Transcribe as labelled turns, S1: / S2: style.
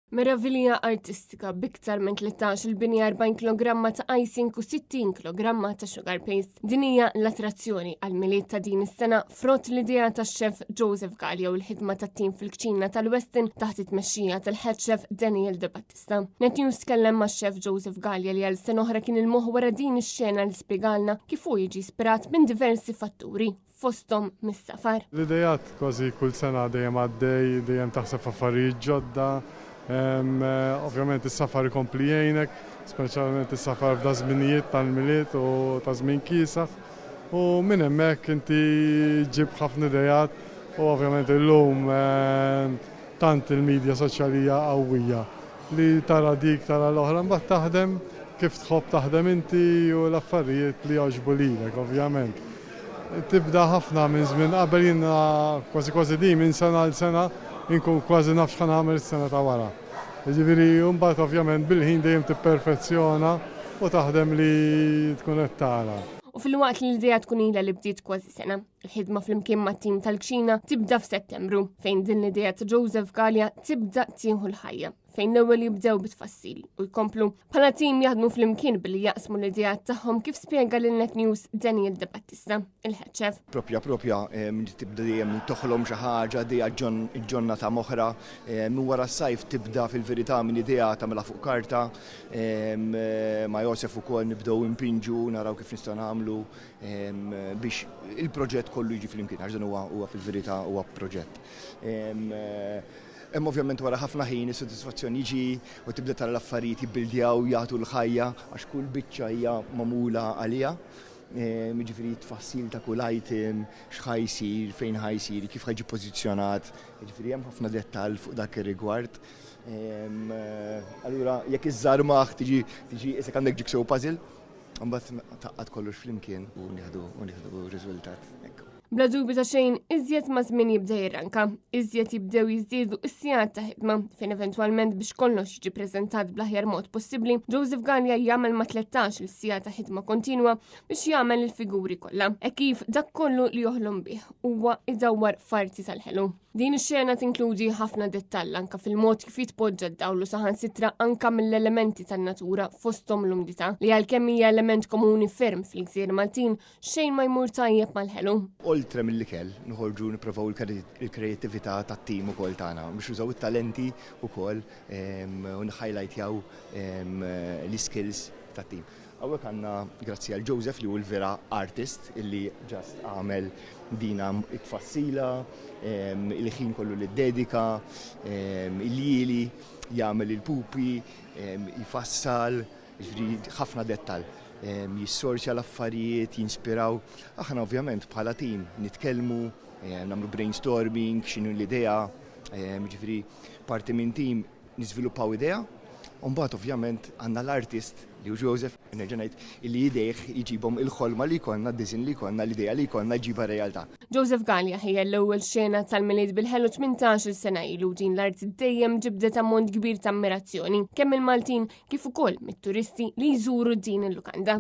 S1: Meravilja artistika biktar minn 13 binja 40 kg ta' icing u 60 kg ta' sugar paste. Din hija l-attrazzjoni għal-miliet ta' din is-sena frott l-idea ta' chef Joseph Gallia u l-ħidma tat-tim fil-kċina tal-Westin taħt it-tmexxija tal-head chef Daniel De Battista. Netnews tkellem ma' chef Joseph Gallia li għal sena oħra kien il-moħ wara din ix-xena li spjegalna kif hu jiġi ispirat minn diversi fatturi fosthom mis-safar.
S2: L-idejat kważi kull sena dejjem għaddej, dejjem taħseb affarijiet ġodda. Ovvjament is-safar ikompli jgħinek, speċjalment is-safar f'da żminijiet tal-miliet u ta' żmien kiesaħ. U minn hemmhekk inti ġib ħafna idejat u ovvjament illum tant il-medja soċjalija qawwija li tara dik tara l-oħra mbagħad taħdem kif tħobb taħdem inti u l-affarijiet li jogħġbu lilek ovvjament. Tibda ħafna minn żmien qabel jiena kważi di minn sena l sena inkun kważi naf x'ħan nagħmel is-sena ta' wara. Jiġifieri mbagħad ovvjament bil-ħin dejjem tipperfezzjona u taħdem li tkun qed tara.
S1: U fil-waqt li l-idea tkun ilha li bdiet kważi sena, il-ħidma fl-imkien mat-tim tal-kċina tibda f'Settembru, fejn din l-idea ta' Joseph Gallia tibda tieħu l-ħajja, fejn l-ewwel jibdew bit-tfassil u jkomplu bħala tim jaħdmu fl-imkien billi jaqsmu l-idejat tagħhom kif spjega lil Netnews Daniel De Battista, il-head chef.
S3: Propja tibda dejjem toħlom xi ħaġa dejja ġonna ta' moħra, wara s-sajf tibda fil-verità minn idea tagħmilha fuq karta, ma' Joseph ukoll nibdew impinġu naraw kif nistgħu nagħmlu biex il-proġett kollu jiġi fl-imkien, għax dan huwa fil-verità huwa proġett. Ovvjament wara ħafna ħin is-sodisfazzjoni jiġi u tibda tara l-affarijiet jibbildjaw jagħtu l-ħajja għax kull biċċa hija magħmula għaliha. Jiġifieri tfassil ta' kull item, x'ħajsir, fejn ħajsir, kif ħajġi pożizzjonat. Jiġifieri hemm ħafna dettall fuq dak ir-rigward. Allura jekk iż-żarmaħ tiġi isek għandek jigsaw puzzle, mbagħad taqqad kollox flimkien u nieħdu riżultat.
S1: Bla dubju ta' xejn, iżjed ma' żmien jibda jirranka, iżjed jibdew jiżdiedu s-sigħat ta' ħidma fejn eventwalment biex kollox jiġi ppreżentat bl-aħjar mod possibbli, Joseph Gallia jagħmel ma' 13 il-sigħat ta' ħidma kontinwa biex jagħmel il-figuri kollha. E kif dak kollu li joħlom bih huwa idawwar farti tal-ħelu. Din ix-xena tinkludi ħafna dettall anke fil-mod kif jitpoġġa d-dawlu saħansitra anke mill-elementi tan-natura fosthom l-umdità li għalkemm hija element komuni ferm fil-Gżejjer Maltin xejn ma jmur tajjeb mal-ħelu.
S3: Oltre mill-ikel nħorġu nipprovaw il-kreattività tat-tim ukoll tagħna biex użaw it-talenti wkoll u nħajlajtjaw l-skills tat-tim. Hawnhekk għandna grazzi għal Joseph li hu l-vera artist illi ġast għamel dina it-tfassila, il-ħin kollu li dedika, il-jili, jagħmel il-pupi, jfassal, ħafna dettall. Jissorsja l-affarijiet, jinspiraw. Aħna ovvjament bħala tim nitkellmu, nagħmlu brainstorming, x'inhu l-idea, jiġifieri parti minn tim niżviluppaw idea, u mbagħad ovvjament għandna l-artist li hu Joseph nerġa' ngħid illi jidejh iġibhom il-ħolma li jkollna, d-disin li jkollna, l-idea li jkollna jġibha realtà.
S1: Joseph Gallia ħejja l-ewwel xena tal-miliet bil-ħelu 18 sena ilu din l-art dejjem ġibdet ammont kbir ta' ammirazzjoni kemm il-Maltin kif ukoll mit-turisti li jżuru din il-lukanda.